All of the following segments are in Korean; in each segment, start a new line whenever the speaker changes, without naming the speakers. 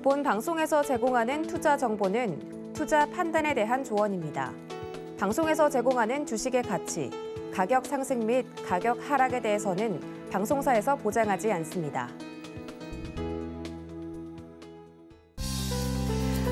본 방송에서 제공하는 투자 정보는 투자 판단에 대한 조언입니다. 방송에서 제공하는 주식의 가치, 가격 상승 및 가격 하락에 대해서는 방송사에서 보장하지 않습니다.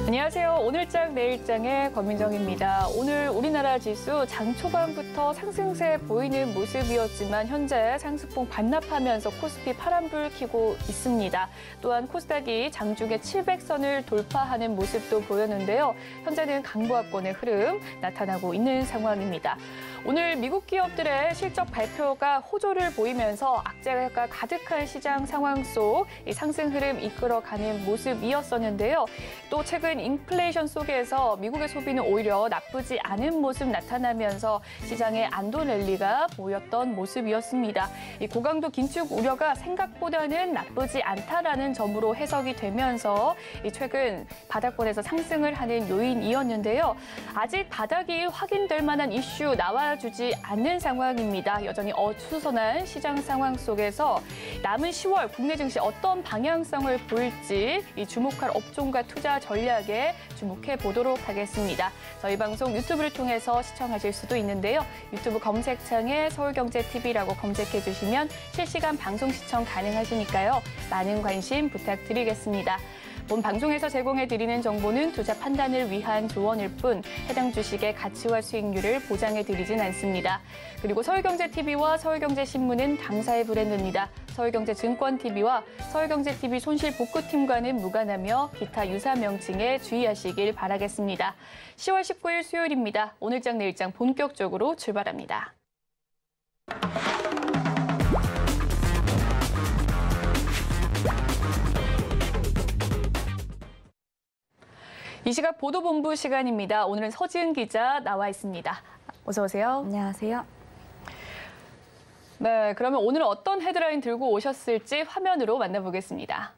안녕하세요. 오늘장 내일장의 권민정입니다. 오늘 우리나라 지수 장 초반부터 상승세 보이는 모습이었지만 현재 상승폭 반납하면서 코스피 파란불 켜고 있습니다. 또한 코스닥이 장중에 700선을 돌파하는 모습도 보였는데요. 현재는 강보합권의 흐름 나타나고 있는 상황입니다. 오늘 미국 기업들의 실적 발표가 호조를 보이면서 악재가 가득한 시장 상황 속 상승 흐름 이끌어가는 모습이었었는데요. 또 최근 인플레이션 속에서 미국의 소비는 오히려 나쁘지 않은 모습 나타나면서 시장의 안도 랠리가 보였던 모습이었습니다. 이 고강도 긴축 우려가 생각보다는 나쁘지 않다라는 점으로 해석이 되면서 최근 바닥권에서 상승을 하는 요인이었는데요. 아직 바닥이 확인될 만한 이슈 나와주지 않는 상황입니다. 여전히 어수선한 시장 상황 속에서 남은 10월 국내 증시 어떤 방향성을 보일지 주목할 업종과 투자 전략에 주목해 보도록 하겠습니다. 저희 방송 유튜브를 통해서 시청하실 수도 있는데요. 유튜브 검색창에 서울경제TV라고 검색해 주시면 실시간 방송 시청 가능하시니까요. 많은 관심 부탁드리겠습니다. 본 방송에서 제공해드리는 정보는 투자 판단을 위한 조언일 뿐 해당 주식의 가치와 수익률을 보장해드리진 않습니다. 그리고 서울경제TV와 서울경제신문은 당사의 브랜드입니다. 서울경제증권TV와 서울경제TV 손실복구팀과는 무관하며 기타 유사 명칭에 주의하시길 바라겠습니다. 10월 19일 수요일입니다. 오늘장 내일장 본격적으로 출발합니다. 이 시각 보도본부 시간입니다. 오늘은 서지은 기자 나와 있습니다. 어서 오세요.
안녕하세요.
네, 그러면 오늘은 어떤 헤드라인 들고 오셨을지 화면으로 만나보겠습니다.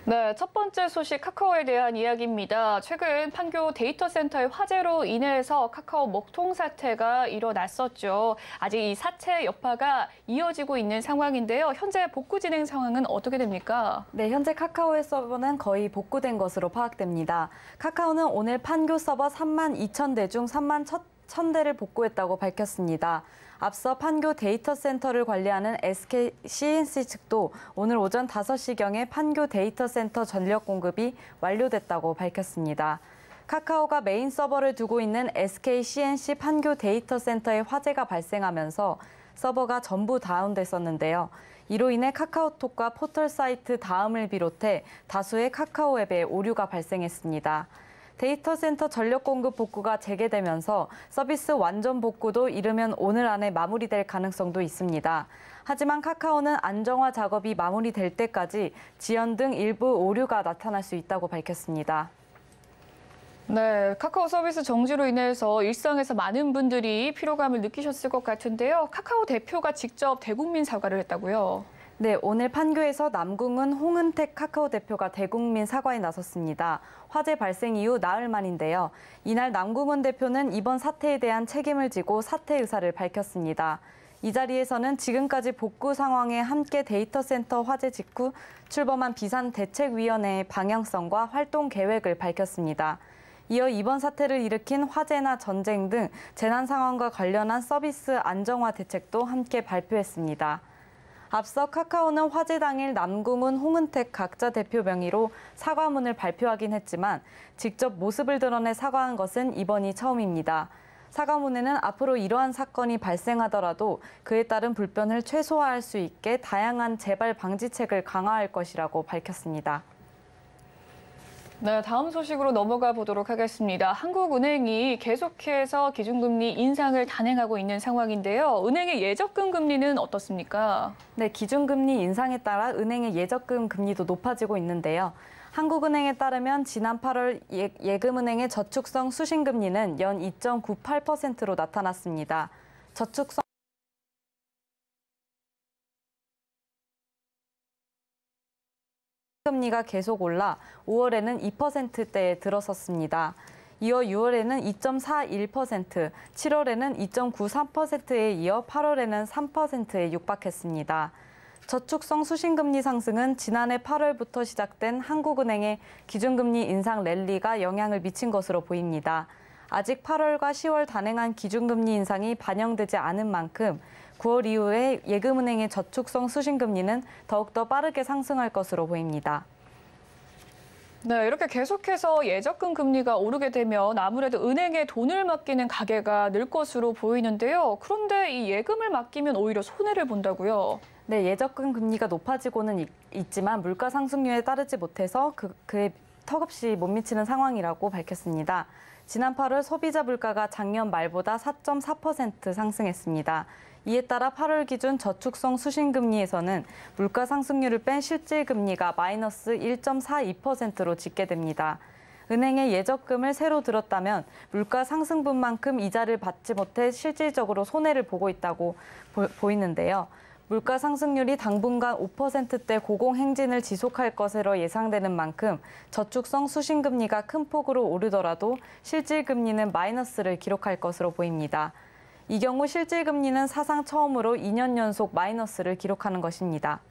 네, 첫 번째 소식 카카오에 대한 이야기입니다. 최근 판교 데이터 센터의 화재로 인해서 카카오 먹통 사태가 일어났었죠. 아직 이 사태 여파가 이어지고 있는 상황인데요. 현재 복구 진행 상황은 어떻게 됩니까?
네, 현재 카카오의 서버는 거의 복구된 것으로 파악됩니다. 카카오는 오늘 판교 서버 32,000대 중 31,000대를 복구했다고 밝혔습니다. 앞서 판교 데이터 센터를 관리하는 SK CNC 측도 오늘 오전 5시경에 판교 데이터 센터 전력 공급이 완료됐다고 밝혔습니다. 카카오가 메인 서버를 두고 있는 SK CNC 판교 데이터 센터에 화재가 발생하면서 서버가 전부 다운됐었는데요. 이로 인해 카카오톡과 포털 사이트 다음을 비롯해 다수의 카카오 앱에 오류가 발생했습니다. 데이터 센터 전력 공급 복구가 재개되면서 서비스 완전 복구도 이르면 오늘 안에 마무리될 가능성도 있습니다. 하지만 카카오는 안정화 작업이 마무리될 때까지 지연 등 일부 오류가 나타날 수 있다고 밝혔습니다.
네, 카카오 서비스 정지로 인해서 일상에서 많은 분들이 피로감을 느끼셨을 것 같은데요. 카카오 대표가 직접 대국민 사과를 했다고요?
네, 오늘 판교에서 남궁은 홍은택 카카오 대표가 대국민 사과에 나섰습니다. 화재 발생 이후 나흘 만인데요. 이날 남궁은 대표는 이번 사태에 대한 책임을 지고 사퇴 의사를 밝혔습니다. 이 자리에서는 지금까지 복구 상황에 함께 데이터 센터 화재 직후 출범한 비상대책위원회의 방향성과 활동 계획을 밝혔습니다. 이어 이번 사태를 일으킨 화재나 전쟁 등 재난 상황과 관련한 서비스 안정화 대책도 함께 발표했습니다. 앞서 카카오는 화재 당일 남궁은 홍은택 각자 대표 명의로 사과문을 발표하긴 했지만 직접 모습을 드러내 사과한 것은 이번이 처음입니다. 사과문에는 앞으로 이러한 사건이 발생하더라도 그에 따른 불편을 최소화할 수 있게 다양한 재발 방지책을 강화할 것이라고 밝혔습니다.
네, 다음 소식으로 넘어가 보도록 하겠습니다. 한국은행이 계속해서 기준금리 인상을 단행하고 있는 상황인데요. 은행의 예적금 금리는 어떻습니까?
네, 기준금리 인상에 따라 은행의 예적금 금리도 높아지고 있는데요. 한국은행에 따르면 지난 8월 예금은행의 저축성 수신금리는 연 2.98%로 나타났습니다. 저축성 금리가 계속 올라 5월에는 2%대에 들어섰습니다. 이어 6월에는 2.41%, 7월에는 2.93%에 이어 8월에는 3%에 육박했습니다. 저축성 수신금리 상승은 지난해 8월부터 시작된 한국은행의 기준금리 인상 랠리가 영향을 미친 것으로 보입니다. 아직 8월과 10월 단행한 기준금리 인상이 반영되지 않은 만큼 9월 이후에 예금은행의 저축성 수신금리는 더욱더 빠르게 상승할 것으로 보입니다.
네, 이렇게 계속해서 예적금 금리가 오르게 되면 아무래도 은행에 돈을 맡기는 가계가 늘 것으로 보이는데요. 그런데 이 예금을 맡기면 오히려 손해를 본다고요?
네, 예적금 금리가 높아지고는 있지만 물가 상승률에 따르지 못해서 그에 턱없이 못 미치는 상황이라고 밝혔습니다. 지난 8월 소비자 물가가 작년 말보다 4.4% 상승했습니다. 이에 따라 8월 기준 저축성 수신금리에서는 물가 상승률을 뺀 실질금리가 마이너스 1.42%로 집계됩니다. 은행에 예적금을 새로 들었다면 물가 상승분만큼 이자를 받지 못해 실질적으로 손해를 보고 있다고 보이는데요. 물가 상승률이 당분간 5%대 고공행진을 지속할 것으로 예상되는 만큼 저축성 수신금리가 큰 폭으로 오르더라도 실질금리는 마이너스를 기록할 것으로 보입니다. 이 경우 실질금리는 사상 처음으로 2년 연속 마이너스를 기록하는 것입니다.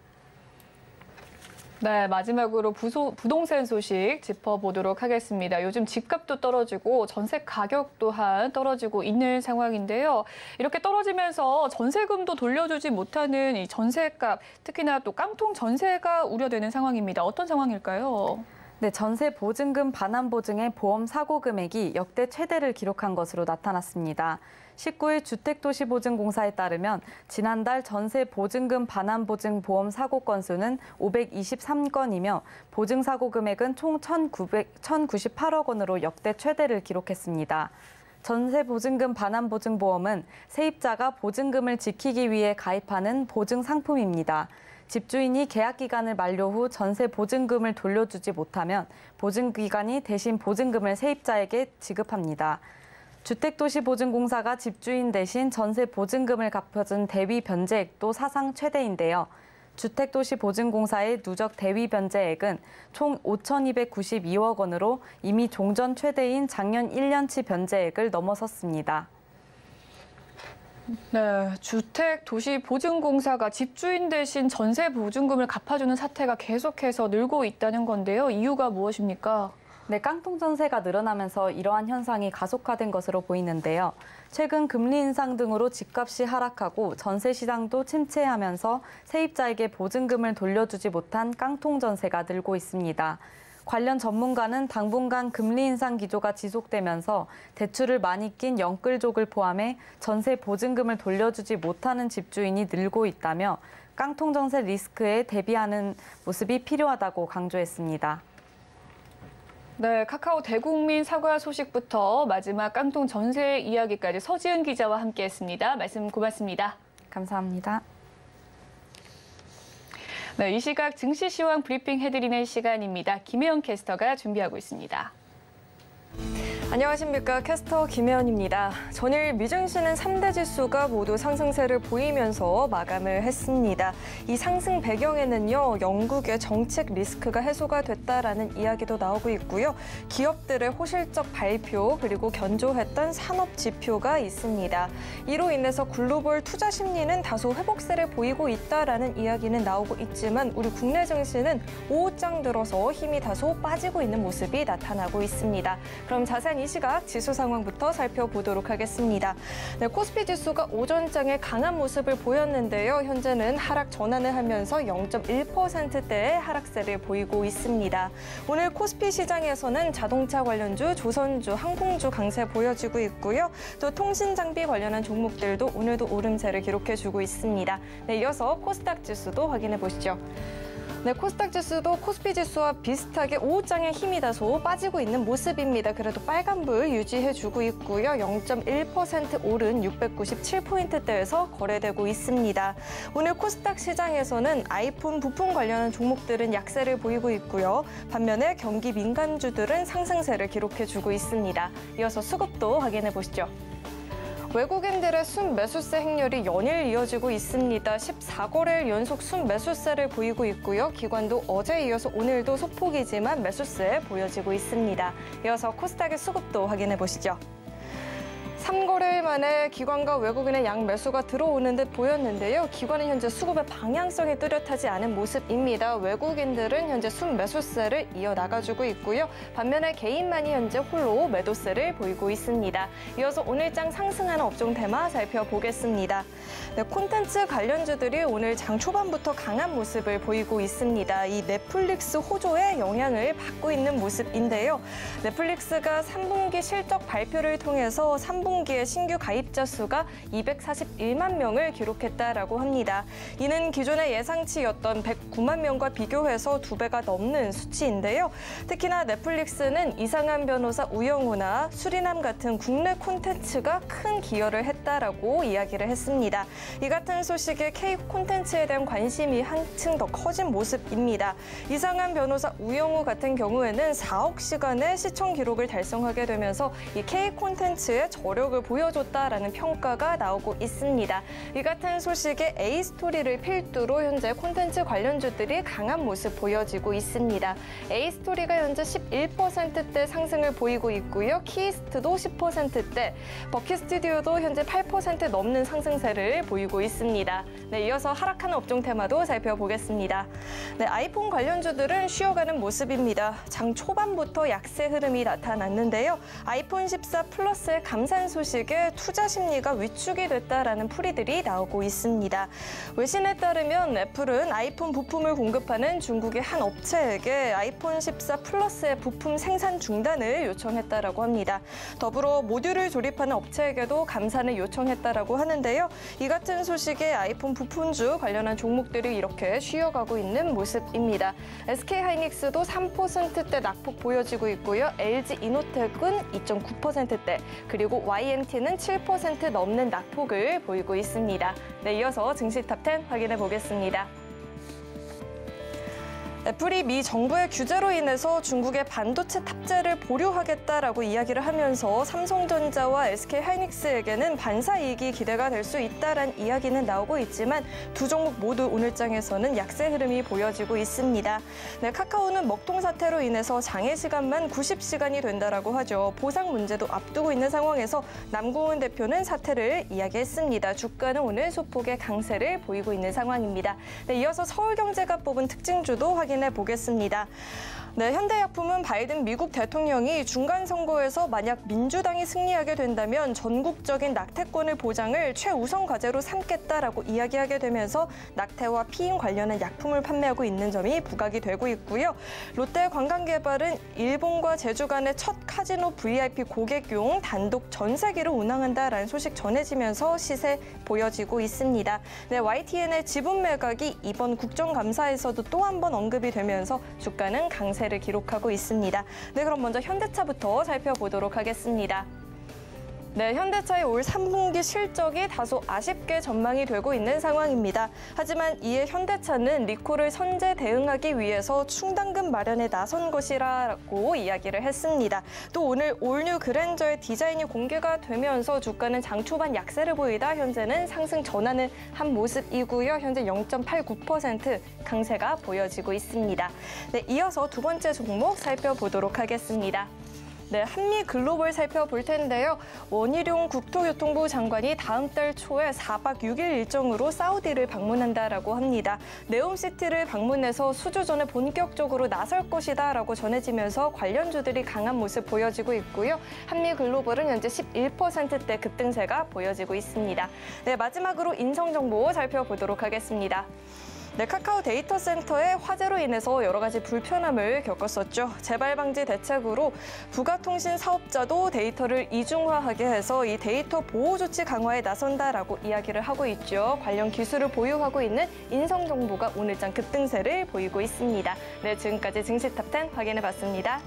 네, 마지막으로 부동산 소식 짚어보도록 하겠습니다. 요즘 집값도 떨어지고 전세 가격 또한 떨어지고 있는 상황인데요. 이렇게 떨어지면서 전세금도 돌려주지 못하는 이 전세값, 특히나 또 깡통 전세가 우려되는 상황입니다. 어떤 상황일까요?
네, 전세 보증금 반환 보증의 보험 사고 금액이 역대 최대를 기록한 것으로 나타났습니다. 19일 주택도시보증공사에 따르면 지난달 전세 보증금 반환 보증 보험 사고 건수는 523건이며 보증 사고 금액은 총 1,098억 원으로 역대 최대를 기록했습니다. 전세 보증금 반환 보증 보험은 세입자가 보증금을 지키기 위해 가입하는 보증 상품입니다. 집주인이 계약 기간을 만료 후 전세 보증금을 돌려주지 못하면 보증기관이 대신 보증금을 세입자에게 지급합니다. 주택도시보증공사가 집주인 대신 전세 보증금을 갚아준 대위 변제액도 사상 최대인데요. 주택도시보증공사의 누적 대위 변제액은 총 5,292억 원으로 이미 종전 최대인 작년 1년치 변제액을 넘어섰습니다.
네, 주택도시보증공사가 집주인 대신 전세 보증금을 갚아주는 사태가 계속해서 늘고 있다는 건데요. 이유가 무엇입니까?
네, 깡통 전세가 늘어나면서 이러한 현상이 가속화된 것으로 보이는데요. 최근 금리 인상 등으로 집값이 하락하고 전세 시장도 침체하면서 세입자에게 보증금을 돌려주지 못한 깡통 전세가 늘고 있습니다. 관련 전문가는 당분간 금리 인상 기조가 지속되면서 대출을 많이 낀 영끌족을 포함해 전세 보증금을 돌려주지 못하는 집주인이 늘고 있다며 깡통 전세 리스크에 대비하는 모습이 필요하다고 강조했습니다.
네, 카카오 대국민 사과 소식부터 마지막 깡통 전세 이야기까지 서지은 기자와 함께했습니다. 말씀 고맙습니다.
감사합니다.
네, 이 시각 증시 시황 브리핑 해드리는 시간입니다. 김혜연 캐스터가 준비하고 있습니다.
안녕하십니까. 캐스터 김혜연입니다. 전일 미증시는 3대 지수가 모두 상승세를 보이면서 마감을 했습니다. 이 상승 배경에는요, 영국의 정책 리스크가 해소가 됐다라는 이야기도 나오고 있고요. 기업들의 호실적 발표 그리고 견조했던 산업 지표가 있습니다. 이로 인해서 글로벌 투자 심리는 다소 회복세를 보이고 있다라는 이야기는 나오고 있지만 우리 국내 증시는 오후장 들어서 힘이 다소 빠지고 있는 모습이 나타나고 있습니다. 그럼 자세한 이 시각 지수 상황부터 살펴보도록 하겠습니다. 네, 코스피 지수가 오전장에 강한 모습을 보였는데요. 현재는 하락 전환을 하면서 0.1%대의 하락세를 보이고 있습니다. 오늘 코스피 시장에서는 자동차 관련주, 조선주, 항공주 강세 보여지고 있고요. 또 통신장비 관련한 종목들도 오늘도 오름세를 기록해주고 있습니다. 네, 이어서 코스닥 지수도 확인해 보시죠. 네, 코스닥 지수도 코스피 지수와 비슷하게 오후장에 힘이 다소 빠지고 있는 모습입니다. 그래도 빨간불 유지해주고 있고요. 0.1% 오른 697포인트대에서 거래되고 있습니다. 오늘 코스닥 시장에서는 아이폰 부품 관련한 종목들은 약세를 보이고 있고요. 반면에 경기 민감주들은 상승세를 기록해주고 있습니다. 이어서 수급도 확인해 보시죠. 외국인들의 순매수세 행렬이 연일 이어지고 있습니다. 14거래일 연속 순매수세를 보이고 있고요. 기관도 어제에 이어서 오늘도 소폭이지만 매수세 보여지고 있습니다. 이어서 코스닥의 수급도 확인해 보시죠. 3거래일 만에 기관과 외국인의 양매수가 들어오는 듯 보였는데요. 기관은 현재 수급의 방향성이 뚜렷하지 않은 모습입니다. 외국인들은 현재 순매수세를 이어나가주고 있고요. 반면에 개인만이 현재 홀로 매도세를 보이고 있습니다. 이어서 오늘장 상승하는 업종 테마 살펴보겠습니다. 네, 콘텐츠 관련주들이 오늘 장 초반부터 강한 모습을 보이고 있습니다. 이 넷플릭스 호조의 영향을 받고 있는 모습인데요. 넷플릭스가 3분기 실적 발표를 통해서 3분기에 신규 가입자 수가 241만 명을 기록했다라고 합니다. 이는 기존의 예상치였던 109만 명과 비교해서 2배가 넘는 수치인데요. 특히나 넷플릭스는 이상한 변호사 우영우나 수리남 같은 국내 콘텐츠가 큰 기여를 했다라고 이야기를 했습니다. 이 같은 소식에 K 콘텐츠에 대한 관심이 한층 더 커진 모습입니다. 이상한 변호사 우영우 같은 경우에는 4억 시간의 시청 기록을 달성하게 되면서 이 K 콘텐츠의 저력을 보여줬다라는 평가가 나오고 있습니다. 이 같은 소식에 A스토리를 필두로 현재 콘텐츠 관련주들이 강한 모습 보여지고 있습니다. A스토리가 현재 11%대 상승을 보이고 있고요. 키스트도 10%대, 버킷스튜디오도 현재 8% 넘는 상승세를 보이고 있습니다. 네, 이어서 하락하는 업종 테마도 살펴보겠습니다. 네, 아이폰 관련주들은 쉬어가는 모습입니다. 장 초반부터 약세 흐름이 나타났는데요. 아이폰 14 플러스의 감산 소식에 투자 심리가 위축이 됐다라는 풀이들이 나오고 있습니다. 외신에 따르면 애플은 아이폰 부품을 공급하는 중국의 한 업체에게 아이폰 14 플러스의 부품 생산 중단을 요청했다라고 합니다. 더불어 모듈을 조립하는 업체에게도 감산을 요청했다라고 하는데요. 이 같은 소식에 아이폰 부품주 관련한 종목들이 이렇게 쉬어가고 있는 모습입니다. SK하이닉스도 3%대 낙폭 보여지고 있고요. LG이노텍은 2.9%대, 그리고 YMT는 7% 넘는 낙폭을 보이고 있습니다. 네, 이어서 증시 탑10 확인해 보겠습니다. 애플이 미 정부의 규제로 인해서 중국의 반도체 탑재를 보류하겠다라고 이야기를 하면서 삼성전자와 SK하이닉스에게는 반사이익이 기대가 될 수 있다라는 이야기는 나오고 있지만 두 종목 모두 오늘장에서는 약세 흐름이 보여지고 있습니다. 네, 카카오는 먹통 사태로 인해서 장애 시간만 90시간이 된다라고 하죠. 보상 문제도 앞두고 있는 상황에서 남궁은 대표는 사태를 이야기했습니다. 주가는 오늘 소폭의 강세를 보이고 있는 상황입니다. 네, 이어서 서울경제가 뽑은 특징주도 확인해 보겠습니다. 네, 현대약품은 바이든 미국 대통령이 중간 선거에서 만약 민주당이 승리하게 된다면 전국적인 낙태권을 보장을 최우선 과제로 삼겠다라고 이야기하게 되면서 낙태와 피임 관련한 약품을 판매하고 있는 점이 부각이 되고 있고요. 롯데관광개발은 일본과 제주 간의 첫 카지노 VIP 고객용 단독 전세기를 운항한다라는 소식 전해지면서 시세 보여지고 있습니다. 네, YTN의 지분 매각이 이번 국정감사에서도 또 한 번 언급이 되면서 주가는 강세를 기록하고 있습니다. 네, 그럼 먼저 현대차부터 살펴보도록 하겠습니다. 네, 현대차의 올 3분기 실적이 다소 아쉽게 전망이 되고 있는 상황입니다. 하지만 이에 현대차는 리콜을 선제 대응하기 위해서 충당금 마련에 나선 것이라고 이야기를 했습니다. 또 오늘 올뉴 그랜저의 디자인이 공개가 되면서 주가는 장 초반 약세를 보이다 현재는 상승 전환을 한 모습이고요. 현재 0.89% 강세가 보여지고 있습니다. 네, 이어서 두 번째 종목 살펴보도록 하겠습니다. 네, 한미글로벌 살펴볼 텐데요. 원희룡 국토교통부 장관이 다음 달 초에 4박 6일 일정으로 사우디를 방문한다라고 합니다. 네옴시티를 방문해서 수주전에 본격적으로 나설 것이다라고 전해지면서 관련주들이 강한 모습 보여지고 있고요. 한미글로벌은 현재 11%대 급등세가 보여지고 있습니다. 네, 마지막으로 인성정보 살펴보도록 하겠습니다. 네, 카카오 데이터 센터의 화재로 인해서 여러 가지 불편함을 겪었었죠. 재발 방지 대책으로 부가통신 사업자도 데이터를 이중화하게 해서 이 데이터 보호 조치 강화에 나선다라고 이야기를 하고 있죠. 관련 기술을 보유하고 있는 인성정보가 오늘장 급등세를 보이고 있습니다. 네, 지금까지 증시 탑10 확인해봤습니다.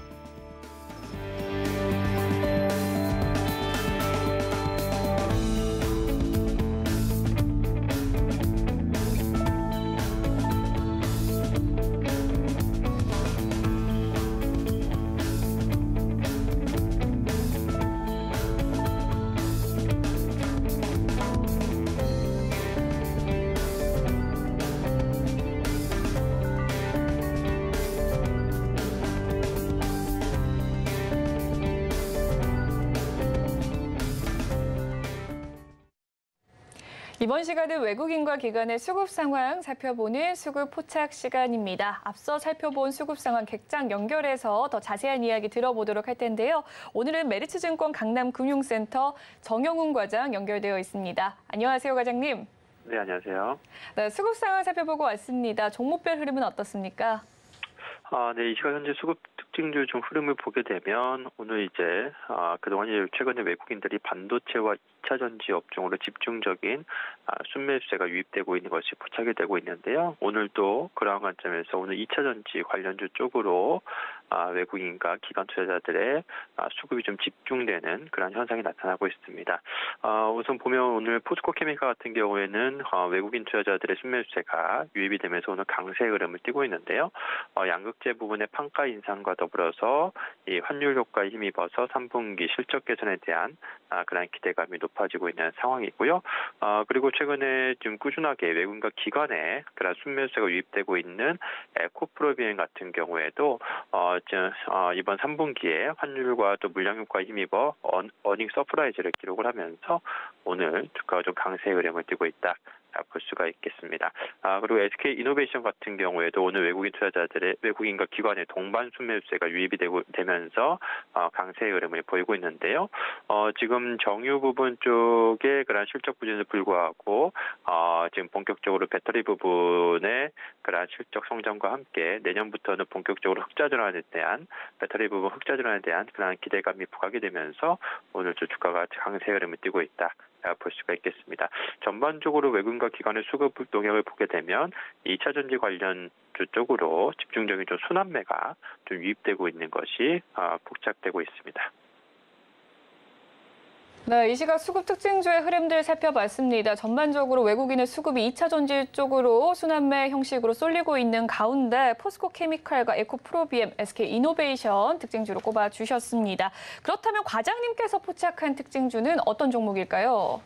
이번 시간은 외국인과 기관의 수급 상황 살펴보는 수급 포착 시간입니다. 앞서 살펴본 수급 상황 객장 연결해서 더 자세한 이야기 들어보도록 할 텐데요. 오늘은 메리츠증권 강남금융센터 정영훈 과장 연결되어 있습니다. 안녕하세요, 과장님.
네, 안녕하세요.
네, 수급 상황 살펴보고 왔습니다. 종목별 흐름은 어떻습니까?
네, 이 시간 현재 수급 특징주 좀 흐름을 보게 되면 오늘 이제 그동안 최근에 외국인들이 반도체와 2차 전지 업종으로 집중적인 순매수세가 유입되고 있는 것이 포착이 되고 있는데요. 오늘도 그러한 관점에서 오늘 2차 전지 관련주 쪽으로 외국인과 기관 투자자들의 수급이 좀 집중되는 그런 현상이 나타나고 있습니다. 우선 보면 오늘 포스코 케미칼 같은 경우에는 외국인 투자자들의 순매수세가 유입이 되면서 오늘 강세 흐름을 띠고 있는데요. 양극재 부분의 판가 인상과 더불어서 이 환율 효과에 힘입어서 3분기 실적 개선에 대한 그런 기대감이 높아지고 있는 상황이고요. 그리고 최근에 좀 꾸준하게 외국인과 기관에 그런 순매수세가 유입되고 있는 에코프로비엠 같은 경우에도 이번 3분기에 환율과 또 물량 효과에 힘입어 어닝 서프라이즈를 기록을 하면서 오늘 주가가 좀 강세 흐름을 띠고 있다. 볼 수가 있겠습니다. 그리고 SK 이노베이션 같은 경우에도 오늘 외국인과 기관의 동반 순매수세가 유입이 되면서 강세의 흐름을 보이고 있는데요. 지금 정유 부분 쪽에 그런 실적 부진에 불구하고 지금 본격적으로 배터리 부분의 그런 실적 성장과 함께 내년부터는 본격적으로 배터리 부분 흑자 전환에 대한 그런 기대감이 부각이 되면서 오늘 주가가 강세 흐름을 띠고 있다. 볼 수가 있겠습니다. 전반적으로 외국인과 기관의 수급 동향을 보게 되면 2차 전지 관련주 쪽으로 집중적인 좀 순환매가 좀 유입되고 있는 것이 포착되고 있습니다.
네, 이 시각 수급 특징주의 흐름들 살펴봤습니다. 전반적으로 외국인의 수급이 2차 전지 쪽으로 순환매 형식으로 쏠리고 있는 가운데 포스코 케미칼과 에코프로비엠, SK 이노베이션 특징주로 꼽아주셨습니다. 그렇다면 과장님께서 포착한 특징주는 어떤 종목일까요?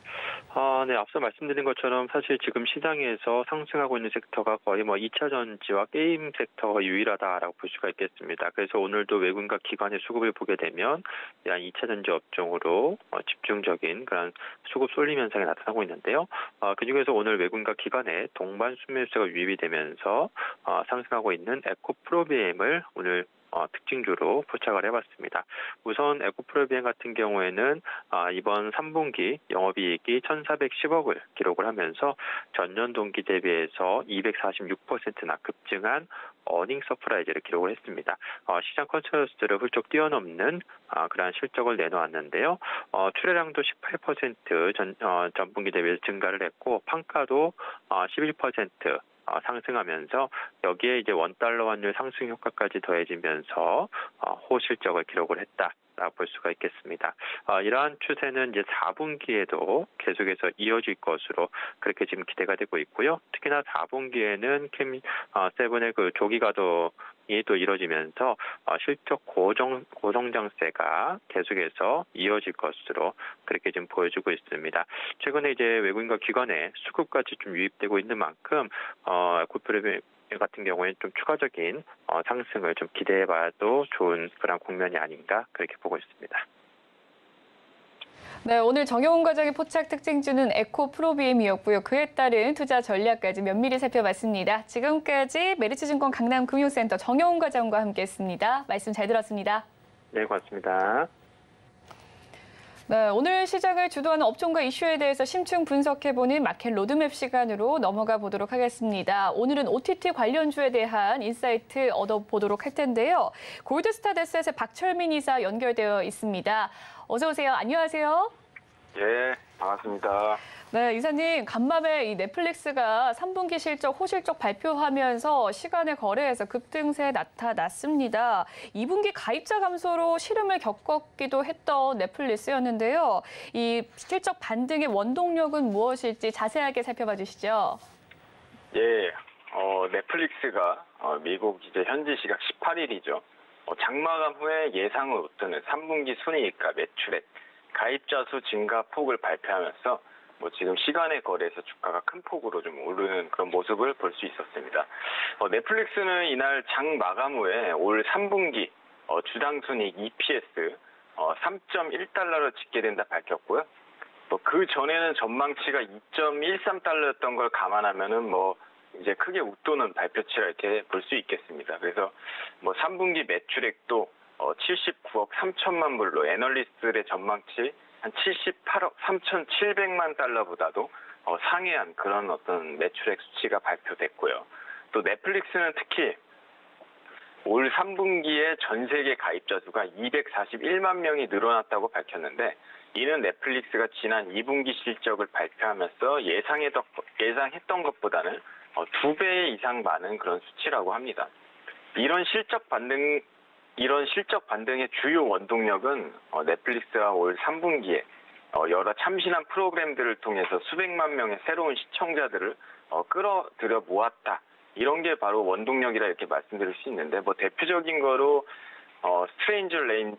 네, 앞서 말씀드린 것처럼 사실 지금 시장에서 상승하고 있는 섹터가 거의 2차 전지와 게임 섹터가 유일하다라고 볼 수가 있겠습니다. 그래서 오늘도 외국인과 기관의 수급을 보게 되면 2차 전지 업종으로 집중적인 그런 수급 쏠림 현상이 나타나고 있는데요. 그중에서 오늘 외국인과 기관의 동반 순매수세가 유입이 되면서 상승하고 있는 에코프로비엠을 오늘 특징주로 포착을 해봤습니다. 우선 에코프로비엠 같은 경우에는 이번 3분기 영업이익이 1,410억을 기록을 하면서 전년 동기 대비해서 246%나 급증한 어닝 서프라이즈를 기록을 했습니다. 시장 컨센서스를 훌쩍 뛰어넘는 그러한 실적을 내놓았는데요. 출하량도 18% 전분기 대비해서 증가를 했고 판가도 11% 상승하면서 여기에 이제 원달러 환율 상승 효과까지 더해지면서 호실적을 기록을 했다라고 볼 수가 있겠습니다. 이러한 추세는 이제 4분기에도 계속해서 이어질 것으로 그렇게 지금 기대가 되고 있고요. 특히나 4분기에는 세븐의 그 조기 가동이 또 이뤄지면서 실적 고성장세가 계속해서 이어질 것으로 그렇게 지금 보여주고 있습니다. 최근에 이제 외국인과 기관의 수급까지 좀 유입되고 있는 만큼 에코프로비엠 같은 경우에는 좀 추가적인 상승을 좀 기대해봐도 좋은 그런 국면이 아닌가 그렇게 보고 있습니다.
네, 오늘 정영훈 과장의 포착 특징주는 에코프로비엠이었고요. 그에 따른 투자 전략까지 면밀히 살펴봤습니다. 지금까지 메리츠증권 강남금융센터 정영훈 과장과 함께했습니다. 말씀 잘 들었습니다.
네, 고맙습니다.
네, 오늘 시장을 주도하는 업종과 이슈에 대해서 심층 분석해보는 마켓 로드맵 시간으로 넘어가 보도록 하겠습니다. 오늘은 OTT 관련주에 대한 인사이트 얻어보도록 할 텐데요. 골드스타데셋의 박철민 이사 연결되어 있습니다. 어서 오세요. 안녕하세요.
예, 반갑습니다.
네, 이사님, 간밤에 이 넷플릭스가 3분기 실적, 호실적 발표하면서 시간의 거래에서 급등세 나타났습니다. 2분기 가입자 감소로 시름을 겪었기도 했던 넷플릭스였는데요. 이 실적 반등의 원동력은 무엇일지 자세하게 살펴봐 주시죠.
예, 넷플릭스가 미국 이제 현지 시각 18일이죠. 장마감 후에 예상을 웃도는 3분기 순이익과 매출액, 가입자 수 증가 폭을 발표하면서 지금 시간의 거래에서 주가가 큰 폭으로 좀 오르는 그런 모습을 볼 수 있었습니다. 넷플릭스는 이날 장 마감 후에 올 3분기 주당 순이익 EPS 3.1달러로 집계된다 밝혔고요. 그 전에는 전망치가 2.13달러였던 걸 감안하면은 이제 크게 웃도는 발표치라 이렇게 볼 수 있겠습니다. 그래서 3분기 매출액도 79억 3천만 불로 애널리스트들의 전망치 한 78억 3,700만 달러보다도 상회한 그런 어떤 매출액 수치가 발표됐고요. 또 넷플릭스는 특히 올 3분기에 전 세계 가입자 수가 241만 명이 늘어났다고 밝혔는데, 이는 넷플릭스가 지난 2분기 실적을 발표하면서 예상했던 것보다는 2배 이상 많은 그런 수치라고 합니다. 이런 실적 반등의 주요 원동력은 넷플릭스가 올 3분기에 여러 참신한 프로그램들을 통해서 수백만 명의 새로운 시청자들을 끌어들여 모았다. 이런 게 바로 원동력이라 이렇게 말씀드릴 수 있는데, 대표적인 거로 스트레인저 레인,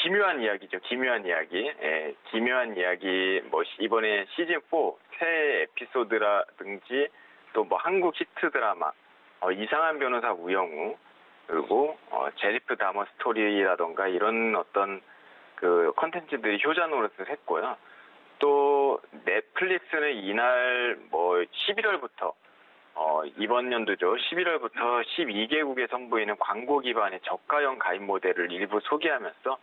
기묘한 이야기죠. 기묘한 이야기. 예, 기묘한 이야기, 이번에 시즌4 새 에피소드라든지 또 한국 히트 드라마 이상한 변호사 우영우, 그리고 제리프 다머 스토리라던가 이런 어떤 그 컨텐츠들이 효자 노릇을 했고요. 또 넷플릭스는 이날 11월부터 이번 연도죠. 11월부터 12개국에 선보이는 광고 기반의 저가형 가입 모델을 일부 소개하면서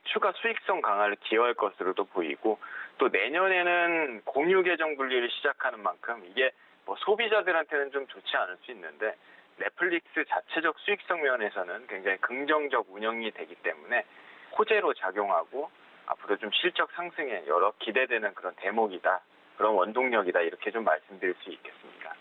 추가 수익성 강화를 기여할 것으로도 보이고, 또 내년에는 공유 계정 분리를 시작하는 만큼 이게 소비자들한테는 좀 좋지 않을 수 있는데, 넷플릭스 자체적 수익성 면에서는 굉장히 긍정적 운영이 되기 때문에 호재로 작용하고 앞으로 좀 실적 상승에 여러 기대되는 그런 대목이다, 그런 원동력이다, 이렇게 좀 말씀드릴 수 있겠습니다.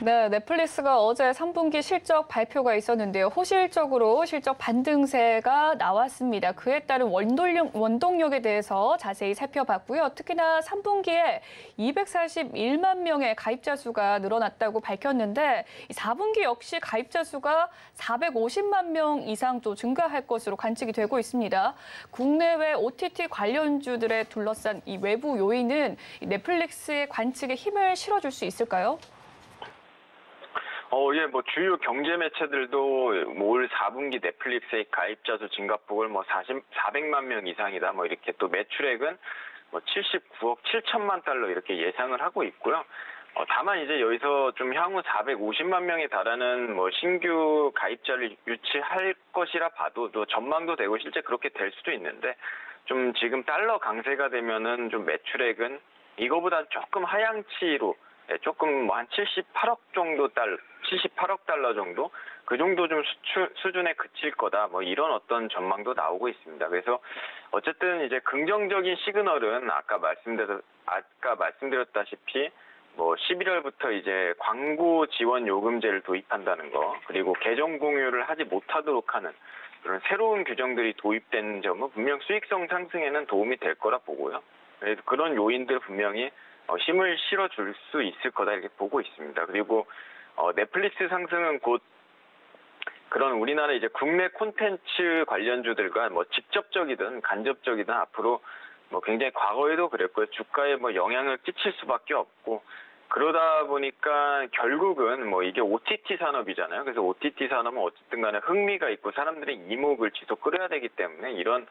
네, 넷플릭스가 어제 3분기 실적 발표가 있었는데요. 호실적으로 실적 반등세가 나왔습니다. 그에 따른 원동력에 대해서 자세히 살펴봤고요. 특히나 3분기에 241만 명의 가입자 수가 늘어났다고 밝혔는데, 4분기 역시 가입자 수가 450만 명 이상 또 증가할 것으로 관측이 되고 있습니다. 국내외 OTT 관련주들에 둘러싼 이 외부 요인은 넷플릭스의 관측에 힘을 실어줄 수 있을까요?
예, 주요 경제 매체들도 올 4분기 넷플릭스의 가입자 수 증가폭을 400만 명 이상이다, 이렇게, 또 매출액은 79억 7천만 달러 이렇게 예상을 하고 있고요. 다만 이제 여기서 좀 향후 450만 명에 달하는 신규 가입자를 유치할 것이라 봐도 또 전망도 되고 실제 그렇게 될 수도 있는데, 좀 지금 달러 강세가 되면은 좀 매출액은 이거보다 조금 하향치로 조금 한 78억 달러 정도, 그 정도 좀 수준에 그칠 거다, 이런 어떤 전망도 나오고 있습니다. 그래서 어쨌든 이제 긍정적인 시그널은 아까 말씀드렸다시피 11월부터 이제 광고 지원 요금제를 도입한다는 거, 그리고 계정 공유를 하지 못하도록 하는 그런 새로운 규정들이 도입된 점은 분명 수익성 상승에는 도움이 될 거라 보고요. 그래서 그런 요인들 분명히 힘을 실어줄 수 있을 거다, 이렇게 보고 있습니다. 그리고 넷플릭스 상승은 곧 그런 우리나라 이제 국내 콘텐츠 관련주들과 직접적이든 간접적이든 앞으로 굉장히 과거에도 그랬고요. 주가에 영향을 끼칠 수밖에 없고, 그러다 보니까 결국은 이게 OTT 산업이잖아요. 그래서 OTT 산업은 어쨌든 간에 흥미가 있고 사람들의 이목을 지속 끌어야 되기 때문에, 이런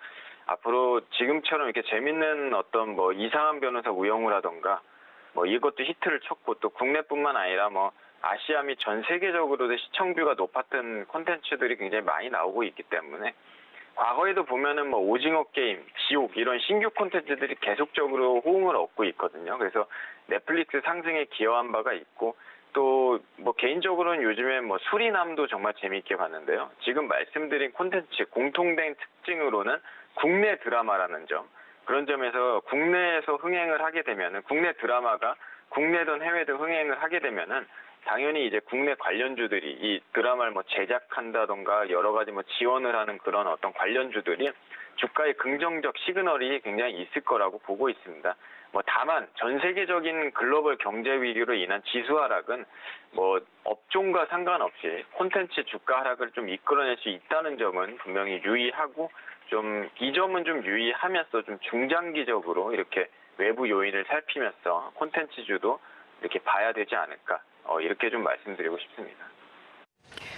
앞으로 지금처럼 이렇게 재밌는 어떤 이상한 변호사 우영우라던가 이것도 히트를 쳤고, 또 국내뿐만 아니라 아시아 및 전 세계적으로도 시청뷰가 높았던 콘텐츠들이 굉장히 많이 나오고 있기 때문에, 과거에도 보면은 오징어 게임, 지옥 이런 신규 콘텐츠들이 계속적으로 호응을 얻고 있거든요. 그래서 넷플릭스 상승에 기여한 바가 있고, 또 개인적으로는 요즘에 수리남도 정말 재미있게 봤는데요. 지금 말씀드린 콘텐츠 공통된 특징으로는 국내 드라마라는 점, 그런 점에서 국내에서 흥행을 하게 되면은, 국내 드라마가 국내든 해외든 흥행을 하게 되면은 당연히 이제 국내 관련주들이 이 드라마를 제작한다던가 여러 가지 지원을 하는 그런 어떤 관련주들이 주가에 긍정적 시그널이 굉장히 있을 거라고 보고 있습니다. 다만 전 세계적인 글로벌 경제 위기로 인한 지수 하락은 업종과 상관없이 콘텐츠 주가 하락을 좀 이끌어낼 수 있다는 점은 분명히 유의하고, 이 점은 좀 유의하면서 좀 중장기적으로 이렇게 외부 요인을 살피면서 콘텐츠주도 이렇게 봐야 되지 않을까, 이렇게 좀 말씀드리고 싶습니다.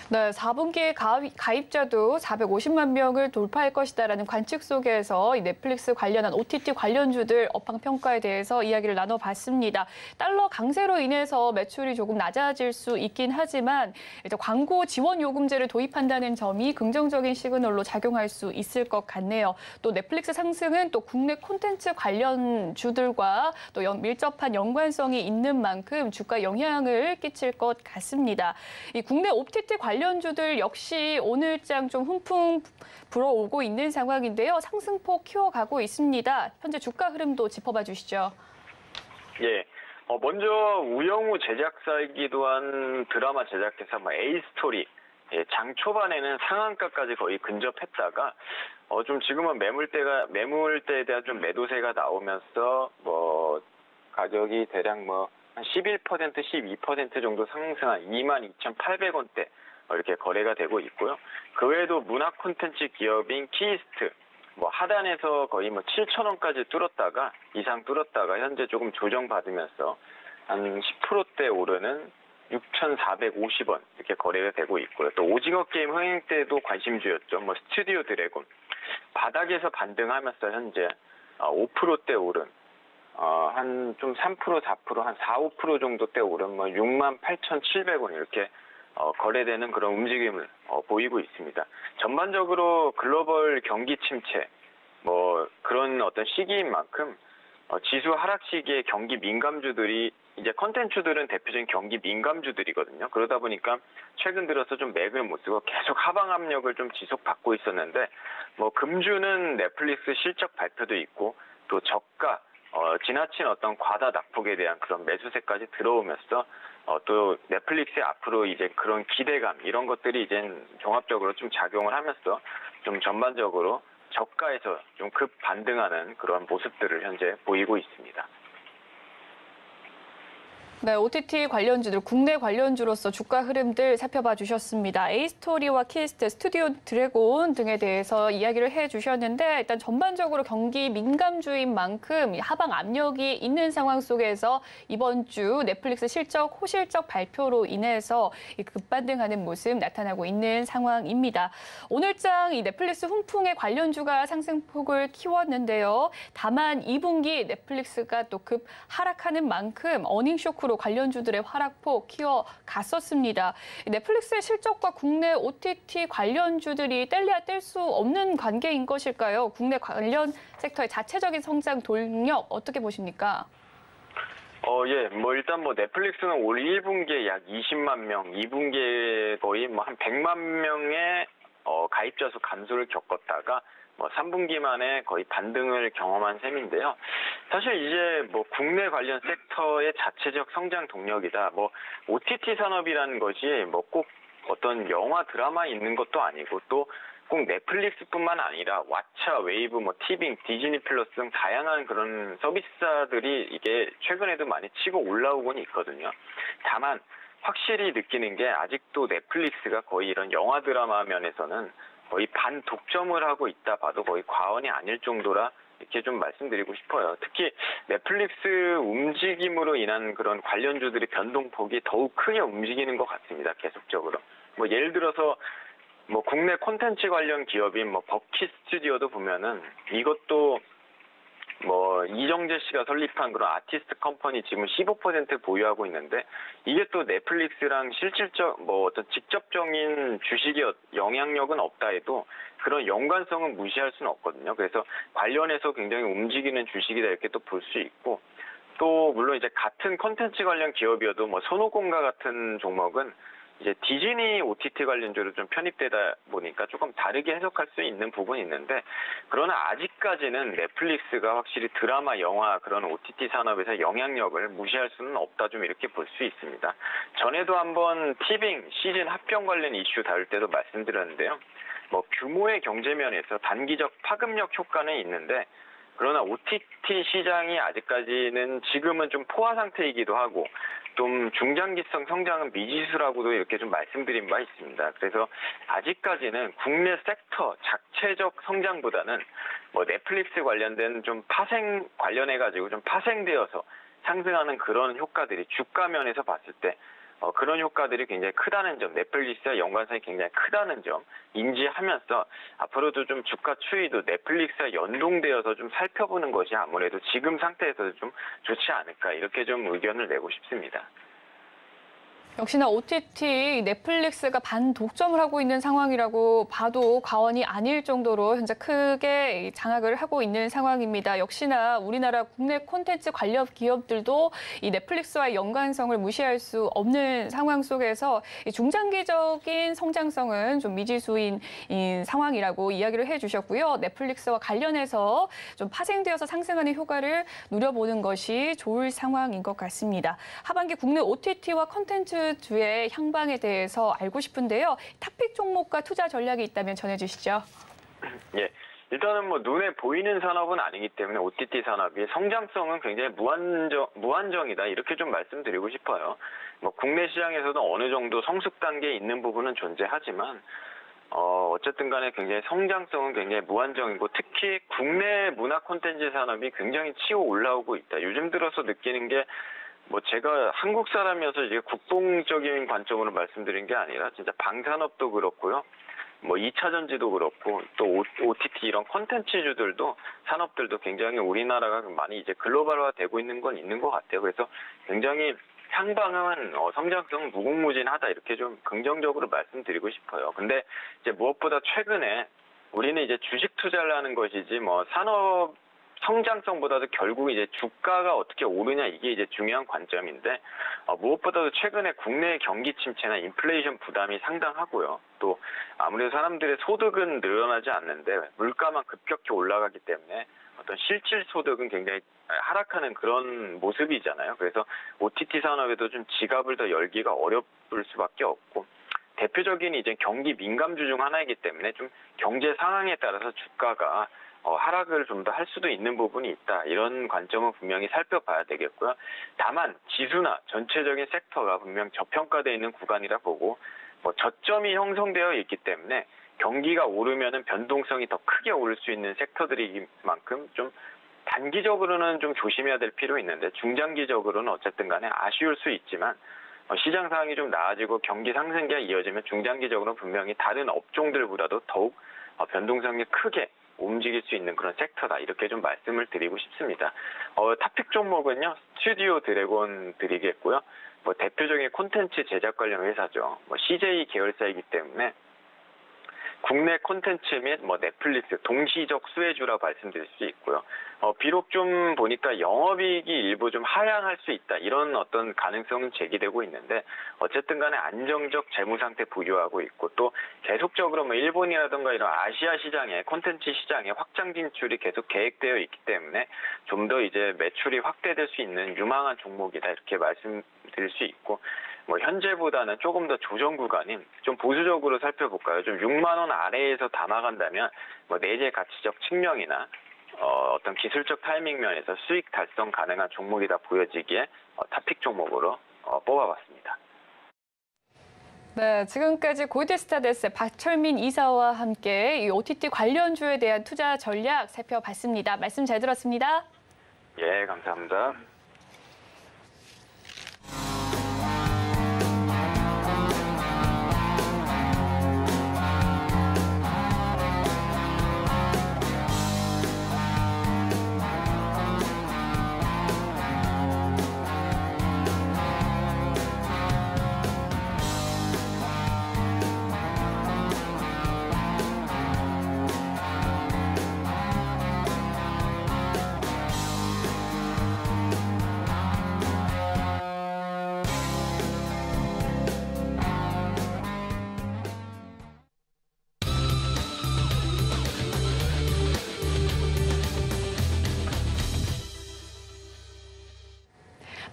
네, 4분기 가입자도 450만 명을 돌파할 것이다라는 관측 속에서 이 넷플릭스 관련한 OTT 관련주들 업황 평가에 대해서 이야기를 나눠봤습니다. 달러 강세로 인해서 매출이 조금 낮아질 수 있긴 하지만 일단 광고 지원 요금제를 도입한다는 점이 긍정적인 시그널로 작용할 수 있을 것 같네요. 또 넷플릭스 상승은 또 국내 콘텐츠 관련주들과 또 밀접한 연관성이 있는 만큼 주가 영향을 끼칠 것 같습니다. 이 국내 OTT 관련주들 역시 오늘장 좀 훈풍 불어오고 있는 상황인데요. 상승폭 키워가고 있습니다. 현재 주가 흐름도 짚어봐 주시죠.
예. 먼저 우영우 제작사이기도 한 드라마 제작회사 A스토리. 예, 장 초반에는 상한가까지 거의 근접했다가 좀 지금은 매물대에 대한 좀 매도세가 나오면서 가격이 대략 한 11%, 12% 정도 상승한 22,800원대 이렇게 거래가 되고 있고요. 그 외에도 문화 콘텐츠 기업인 키스트 하단에서 거의 7,000원까지 이상 뚫었다가 현재 조금 조정받으면서 한 10%대 오르는 6,450원 이렇게 거래가 되고 있고요. 또 오징어 게임 흥행 때도 관심주였죠. 스튜디오 드래곤 바닥에서 반등하면서 현재 5%대 오른 한 좀 3%, 4%, 한 4, 5% 정도대 오른 68,700원 이렇게 거래되는 그런 움직임을 보이고 있습니다. 전반적으로 글로벌 경기 침체 그런 어떤 시기인 만큼 지수 하락 시기에 경기 민감주들이 이제 컨텐츠들은 대표적인 경기 민감주들이거든요. 그러다 보니까 최근 들어서 좀 맥을 못 쓰고 계속 하방 압력을 좀 지속받고 있었는데 금주는 넷플릭스 실적 발표도 있고 또 저가 지나친 어떤 과다 낙폭에 대한 그런 매수세까지 들어오면서 또 넷플릭스의 앞으로 이제 그런 기대감 이런 것들이 이제 종합적으로 좀 작용을 하면서 좀 전반적으로 저가에서 좀 급 반등하는 그런 모습들을 현재 보이고 있습니다.
네, OTT 관련주들, 국내 관련주로서 주가 흐름들 살펴봐 주셨습니다. A스토리와 키스트, 스튜디오 드래곤 등에 대해서 이야기를 해주셨는데 일단 전반적으로 경기 민감주인 만큼 하방 압력이 있는 상황 속에서 이번 주 넷플릭스 호실적 발표로 인해서 급반등하는 모습 나타나고 있는 상황입니다. 오늘장 이 넷플릭스 훈풍의 관련주가 상승폭을 키웠는데요. 다만 2분기 넷플릭스가 또 급 하락하는 만큼 어닝 쇼크로 관련주들의 하락폭 키워갔었습니다. 넷플릭스의 실적과 국내 OTT 관련주들이 뗄래야 뗄 수 없는 관계인 것일까요? 국내 관련 섹터의 자체적인 성장 동력 어떻게 보십니까?
예, 일단 넷플릭스는 올 1분기에 약 20만 명, 2분기에 거의 한 100만 명의 가입자 수 감소를 겪었다가 3분기 만에 거의 반등을 경험한 셈인데요. 사실 이제 국내 관련 섹터의 자체적 성장 동력이다. OTT 산업이라는 것이 꼭 어떤 영화 드라마 있는 것도 아니고 또 꼭 넷플릭스뿐만 아니라 왓챠, 웨이브, 티빙, 디즈니 플러스 등 다양한 그런 서비스사들이 이게 최근에도 많이 치고 올라오곤 있거든요. 다만 확실히 느끼는 게 아직도 넷플릭스가 거의 이런 영화 드라마 면에서는 거의 반독점을 하고 있다 봐도 거의 과언이 아닐 정도라 이렇게 좀 말씀드리고 싶어요. 특히 넷플릭스 움직임으로 인한 그런 관련주들의 변동폭이 더욱 크게 움직이는 것 같습니다. 계속적으로. 예를 들어서 국내 콘텐츠 관련 기업인 버키 스튜디오도 보면은 이것도 이정재 씨가 설립한 그런 아티스트 컴퍼니 지금 15% 보유하고 있는데 이게 또 넷플릭스랑 실질적 어떤 직접적인 주식의 영향력은 없다 해도 그런 연관성은 무시할 수는 없거든요. 그래서 관련해서 굉장히 움직이는 주식이다 이렇게 또 볼 수 있고 또 물론 이제 같은 콘텐츠 관련 기업이어도 손오공과 같은 종목은 이제 디즈니 OTT 관련주로 좀 편입되다 보니까 조금 다르게 해석할 수 있는 부분이 있는데 그러나 아직까지는 넷플릭스가 확실히 드라마, 영화 그런 OTT 산업에서 영향력을 무시할 수는 없다 좀 이렇게 볼 수 있습니다. 전에도 한번 티빙 시즌 합병 관련 이슈 다룰 때도 말씀드렸는데요. 규모의 경제면에서 단기적 파급력 효과는 있는데 그러나 OTT 시장이 아직까지는 지금은 좀 포화 상태이기도 하고 좀 중장기성 성장은 미지수라고도 이렇게 좀 말씀드린 바 있습니다. 그래서 아직까지는 국내 섹터 자체적 성장보다는 넷플릭스 관련된 좀 파생 관련해가지고 좀 파생되어서 상승하는 그런 효과들이 주가 면에서 봤을 때 그런 효과들이 굉장히 크다는 점, 넷플릭스와 연관성이 굉장히 크다는 점 인지하면서 앞으로도 좀 주가 추이도 넷플릭스와 연동되어서 좀 살펴보는 것이 아무래도 지금 상태에서도 좀 좋지 않을까 이렇게 좀 의견을 내고 싶습니다.
역시나 OTT 넷플릭스가 반독점을 하고 있는 상황이라고 봐도 과언이 아닐 정도로 현재 크게 장악을 하고 있는 상황입니다. 역시나 우리나라 국내 콘텐츠 관련 기업들도 이 넷플릭스와의 연관성을 무시할 수 없는 상황 속에서 중장기적인 성장성은 좀 미지수인 상황이라고 이야기를 해주셨고요. 넷플릭스와 관련해서 좀 파생되어서 상승하는 효과를 누려보는 것이 좋을 상황인 것 같습니다. 하반기 국내 OTT와 콘텐츠 주의 향방에 대해서 알고 싶은데요. 탑픽 종목과 투자 전략이 있다면 전해주시죠.
예, 일단은 뭐 눈에 보이는 산업은 아니기 때문에 OTT 산업이 성장성은 굉장히 무한정이다 이렇게 좀 말씀드리고 싶어요. 뭐 국내 시장에서도 어느 정도 성숙 단계에 있는 부분은 존재하지만 어쨌든 간에 굉장히 성장성은 굉장히 무한정이고 특히 국내 문화 콘텐츠 산업이 굉장히 치고 올라오고 있다. 요즘 들어서 느끼는 게 뭐 제가 한국 사람이어서 이제 국뽕적인 관점으로 말씀드린 게 아니라 진짜 방산업도 그렇고요. 뭐 2차 전지도 그렇고 또 OTT 이런 콘텐츠주들도 산업들도 굉장히 우리나라가 많이 이제 글로벌화 되고 있는 건 있는 것 같아요. 그래서 굉장히 향방은 성장성은 무궁무진하다 이렇게 좀 긍정적으로 말씀드리고 싶어요. 근데 이제 무엇보다 최근에 우리는 이제 주식 투자를 하는 것이지 뭐 산업 성장성보다도 결국 이제 주가가 어떻게 오르냐 이게 이제 중요한 관점인데 무엇보다도 최근에 국내 경기 침체나 인플레이션 부담이 상당하고요. 또 아무래도 사람들의 소득은 늘어나지 않는데 물가만 급격히 올라가기 때문에 어떤 실질 소득은 굉장히 하락하는 그런 모습이잖아요. 그래서 OTT 산업에도 좀 지갑을 더 열기가 어려울 수밖에 없고 대표적인 이제 경기 민감주 중 하나이기 때문에 좀 경제 상황에 따라서 주가가 하락을 좀 더 할 수도 있는 부분이 있다. 이런 관점은 분명히 살펴봐야 되겠고요. 다만 지수나 전체적인 섹터가 분명 저평가되어 있는 구간이라 보고 저점이 형성되어 있기 때문에 경기가 오르면은 변동성이 더 크게 오를 수 있는 섹터들이긴 만큼 좀 단기적으로는 좀 조심해야 될 필요 있는데 중장기적으로는 어쨌든 간에 아쉬울 수 있지만 시장 상황이 좀 나아지고 경기 상승기가 이어지면 중장기적으로는 분명히 다른 업종들보다도 더욱 변동성이 크게 움직일 수 있는 그런 섹터다 이렇게 좀 말씀을 드리고 싶습니다. 탑픽 종목은요 스튜디오 드래곤 드리겠고요. 뭐 대표적인 콘텐츠 제작 관련 회사죠. 뭐 CJ 계열사이기 때문에 국내 콘텐츠 및 뭐 넷플릭스 동시적 수혜주라고 말씀드릴 수 있고요. 비록 좀 보니까 영업이익이 일부 좀 하향할 수 있다 이런 어떤 가능성은 제기되고 있는데 어쨌든 간에 안정적 재무 상태 보유하고 있고 또 계속적으로 뭐 일본이라든가 이런 아시아 시장에 콘텐츠 시장에 확장 진출이 계속 계획되어 있기 때문에 좀 더 이제 매출이 확대될 수 있는 유망한 종목이다 이렇게 말씀드릴 수 있고 뭐 현재보다는 조금 더 조정 구간인 좀 보수적으로 살펴볼까요? 좀 6만 원 아래에서 담아간다면 뭐 내재 가치적 측면이나 어떤 기술적 타이밍 면에서 수익 달성 가능한 종목이다 보여지기에 탑픽 종목으로 뽑아봤습니다.
네, 지금까지 골드스타데스 박철민 이사와 함께 이 OTT 관련주에 대한 투자 전략 살펴봤습니다. 말씀 잘 들었습니다.
예, 감사합니다.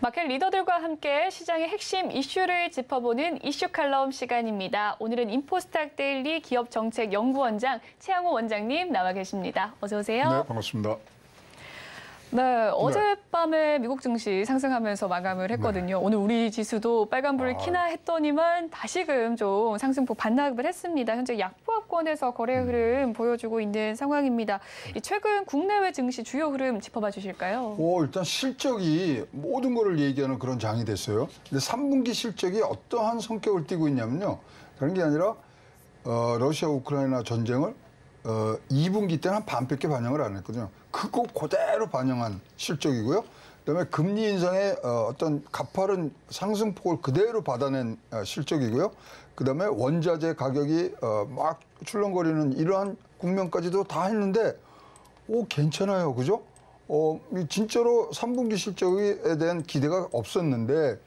마켓 리더들과 함께 시장의 핵심 이슈를 짚어보는 이슈 칼럼 시간입니다. 오늘은 인포스탁 데일리 기업정책연구원장 최양호 원장님 나와 계십니다. 어서 오세요.
네, 반갑습니다.
네, 어젯밤에 미국 증시 상승하면서 마감을 했거든요. 오늘 우리 지수도 빨간불을 켜나 했더니만 다시금 좀 상승폭 반납을 했습니다. 현재 약보합권에서 거래 흐름 보여주고 있는 상황입니다. 이 최근 국내외 증시 주요 흐름 짚어봐 주실까요?
일단 실적이 모든 거를 얘기하는 그런 장이 됐어요. 근데 3분기 실적이 어떠한 성격을 띠고 있냐면요. 그런 게 아니라 러시아 우크라이나 전쟁을 2분기 때는 한 반밖에 반영을 안 했거든요. 그거 그대로 반영한 실적이고요. 그다음에 금리 인상의 어떤 가파른 상승폭을 그대로 받아낸 실적이고요. 그다음에 원자재 가격이 막 출렁거리는 이러한 국면까지도 다 했는데 괜찮아요. 그죠? 진짜로 3분기 실적에 대한 기대가 없었는데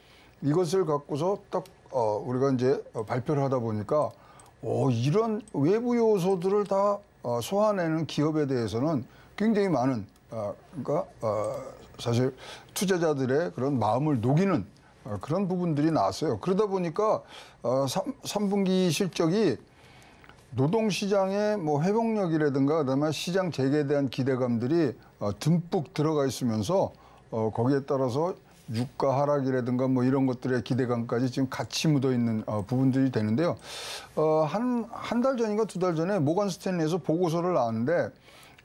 이것을 갖고서 딱 우리가 이제 발표를 하다 보니까 이런 외부 요소들을 다 소화내는 기업에 대해서는 굉장히 많은 그러니까 사실 투자자들의 그런 마음을 녹이는 그런 부분들이 나왔어요. 그러다 보니까 3분기 실적이 노동시장의 뭐 회복력이라든가 그다음에 시장 재개에 대한 기대감들이 듬뿍 들어가 있으면서 거기에 따라서 유가 하락이라든가 뭐 이런 것들의 기대감까지 지금 같이 묻어 있는 부분들이 되는데요. 한 달 전인가 2달 전에 모건 스탠리에서 보고서를 나왔는데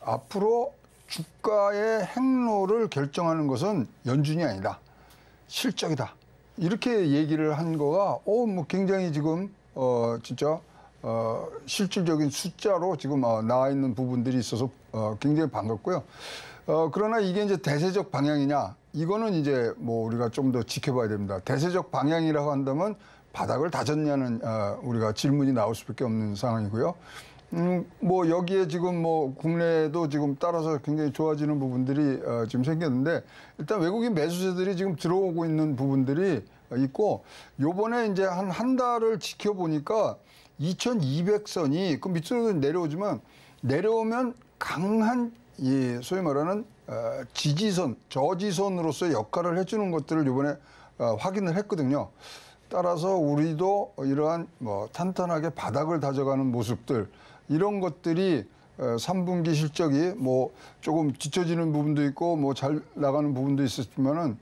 앞으로 주가의 행로를 결정하는 것은 연준이 아니다. 실적이다. 이렇게 얘기를 한 거가 뭐 굉장히 지금 진짜 실질적인 숫자로 지금 나와 있는 부분들이 있어서 굉장히 반갑고요. 그러나 이게 이제 대세적 방향이냐? 이거는 이제 뭐 우리가 좀 더 지켜봐야 됩니다. 대세적 방향이라고 한다면 바닥을 다졌냐는 우리가 질문이 나올 수밖에 없는 상황이고요. 뭐 여기에 지금 뭐 국내도 지금 따라서 굉장히 좋아지는 부분들이 지금 생겼는데 일단 외국인 매수세들이 지금 들어오고 있는 부분들이 있고 요번에 이제 한 달을 지켜보니까 2200선이 그 밑으로 내려오지만 내려오면 강한 소위 말하는 지지선, 저지선으로서의 역할을 해주는 것들을 이번에 확인을 했거든요. 따라서 우리도 이러한 뭐 탄탄하게 바닥을 다져가는 모습들 이런 것들이 3분기 실적이 뭐 조금 뒤처지는 부분도 있고 뭐 잘 나가는 부분도 있었지만은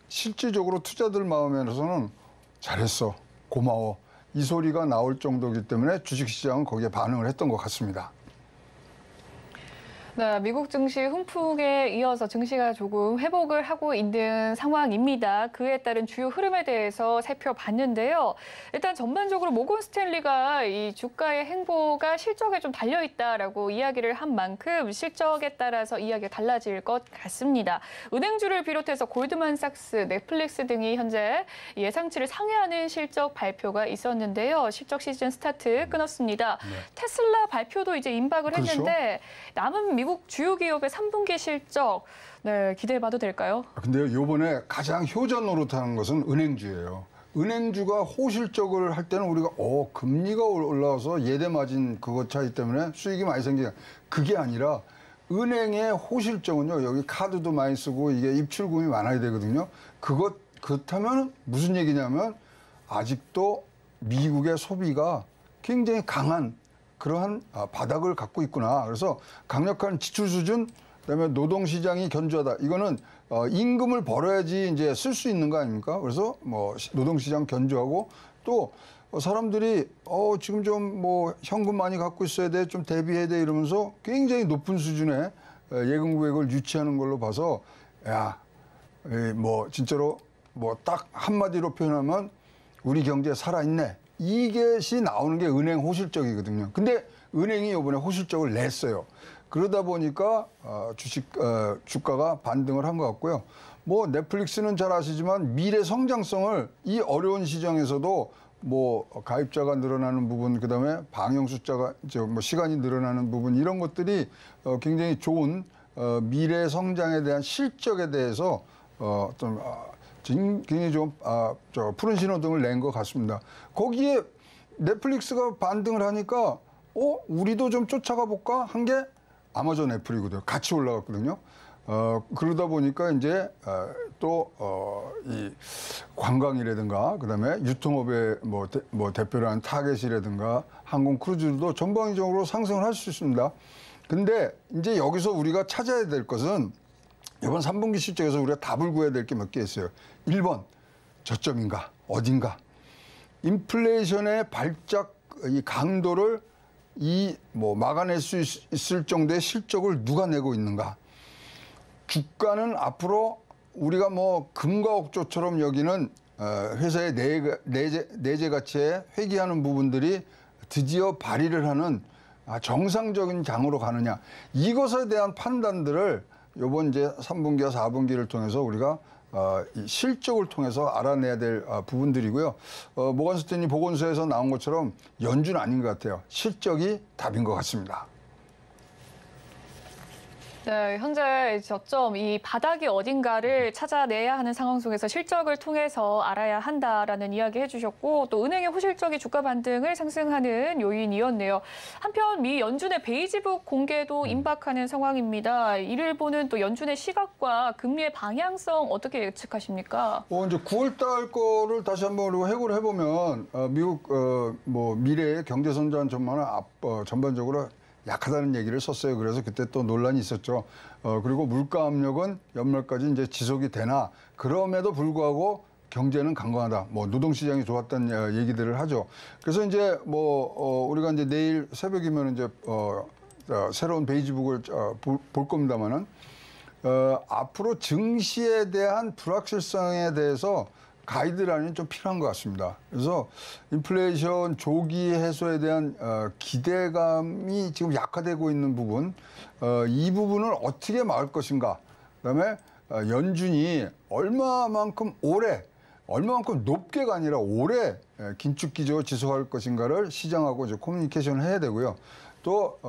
실질적으로 투자들 마음에서는 잘했어, 고마워 이 소리가 나올 정도이기 때문에 주식시장은 거기에 반응을 했던 것 같습니다.
네, 미국 증시 훈풍에 이어서 증시가 조금 회복을 하고 있는 상황입니다. 그에 따른 주요 흐름에 대해서 살펴봤는데요. 일단 전반적으로 모건 스탠리가 이 주가의 행보가 실적에 좀 달려있다라고 이야기를 한 만큼 실적에 따라서 이야기가 달라질 것 같습니다. 은행주를 비롯해서 골드만삭스, 넷플릭스 등이 현재 예상치를 상회하는 실적 발표가 있었는데요. 실적 시즌 스타트 끊었습니다.
네.
테슬라 발표도 이제 임박을
그렇죠.
했는데 남은 미국 주요 기업의 3분기 실적 기대해봐도 될까요?
근데요, 요번에 가장 효자 노릇하는 것은 은행주예요. 은행주가 호실적을 할 때는 우리가 금리가 올라와서 예대 마진 그것 차이 때문에 수익이 많이 생기냐. 그게 아니라 은행의 호실적은요. 여기 카드도 많이 쓰고 이게 입출금이 많아야 되거든요. 그렇다면 무슨 얘기냐면 아직도 미국의 소비가 굉장히 강한 그러한 바닥을 갖고 있구나. 그래서 강력한 지출 수준, 그다음에 노동 시장이 견조하다. 이거는 임금을 벌어야지 이제 쓸 수 있는 거 아닙니까? 그래서 뭐 노동 시장 견조하고 또 사람들이 지금 좀 뭐 현금 많이 갖고 있어야 돼, 좀 대비해야 돼 이러면서 굉장히 높은 수준의 예금 구획을 유치하는 걸로 봐서 뭐 진짜로 뭐 딱 한마디로 표현하면 우리 경제 살아있네. 이것이 나오는 게 은행 호실적이거든요. 근데 은행이 이번에 호실적을 냈어요. 그러다 보니까 주가가 반등을 한 것 같고요. 뭐 넷플릭스는 잘 아시지만 미래 성장성을 이 어려운 시장에서도 뭐 가입자가 늘어나는 부분, 그다음에 방영 숫자가 뭐 시간이 늘어나는 부분 이런 것들이 굉장히 좋은 미래 성장에 대한 실적에 대해서 좀 굉장히 좀 푸른 신호등을 낸 것 같습니다. 거기에 넷플릭스가 반등을 하니까 우리도 좀 쫓아가 볼까 한 게 아마존 애플이거든요. 같이 올라갔거든요. 그러다 보니까 이제 또 이 관광이라든가 그다음에 유통업의 뭐 대표로 하는 타겟이라든가 항공 크루즈도 전방위적으로 상승을 할 수 있습니다. 근데 이제 여기서 우리가 찾아야 될 것은 이번 3분기 실적에서 우리가 답을 구해야 될 게 몇 개 있어요. 1번, 저점인가? 어딘가? 인플레이션의 발작 이 강도를 막아낼 수 있을 정도의 실적을 누가 내고 있는가? 주가는 앞으로 우리가 뭐 금과 옥조처럼 여기는 회사의 내재 가치에 회귀하는 부분들이 드디어 발휘를 하는 정상적인 장으로 가느냐. 이것에 대한 판단들을 이번 이제 3분기와 4분기를 통해서 우리가 이 실적을 통해서 알아내야 될 부분들이고요. 모건스탠리 보건소에서 나온 것처럼 연준 아닌 것 같아요. 실적이 답인 것 같습니다.
네, 현재 저점, 이 바닥이 어딘가를 찾아내야 하는 상황 속에서 실적을 통해서 알아야 한다라는 이야기 해주셨고, 또 은행의 호실적이 주가 반등을 상승하는 요인이었네요. 한편 미 연준의 베이지북 공개도 임박하는 상황입니다. 이를 보는 또 연준의 시각과 금리의 방향성 어떻게 예측하십니까?
이제 9월달 거를 다시 한번 우리가 해고를 해보면 미국 미래의 경제 성장 전망은 전반적으로 약하다는 얘기를 썼어요. 그래서 그때 또 논란이 있었죠. 그리고 물가 압력은 연말까지 이제 지속이 되나, 그럼에도 불구하고 경제는 강건하다. 노동시장이 좋았다는 얘기들을 하죠. 그래서 이제 우리가 이제 내일 새벽이면 이제 새로운 베이지북을 볼 겁니다만은 앞으로 증시에 대한 불확실성에 대해서 가이드라인이 좀 필요한 것 같습니다. 그래서 인플레이션 조기 해소에 대한 기대감이 지금 약화되고 있는 부분, 이 부분을 어떻게 막을 것인가. 그다음에 연준이 얼마만큼 높게가 아니라 오래 긴축 기조를 지속할 것인가를 시장하고 이제 커뮤니케이션을 해야 되고요. 또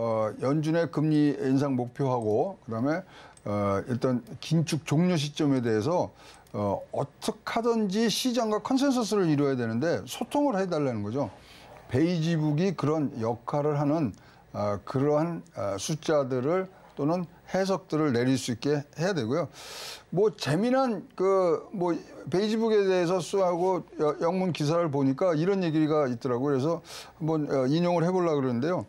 연준의 금리 인상 목표하고 그다음에 일단 긴축 종료 시점에 대해서 어떻게 하든지 시장과 컨센서스를 이루어야 되는데 소통을 해달라는 거죠. 베이지북이 그런 역할을 하는 그러한 숫자들을 또는 해석들을 내릴 수 있게 해야 되고요. 재미난 베이지북에 대해서 쓰고 영문 기사를 보니까 이런 얘기가 있더라고요. 그래서 한번 인용을 해보려고 그러는데요.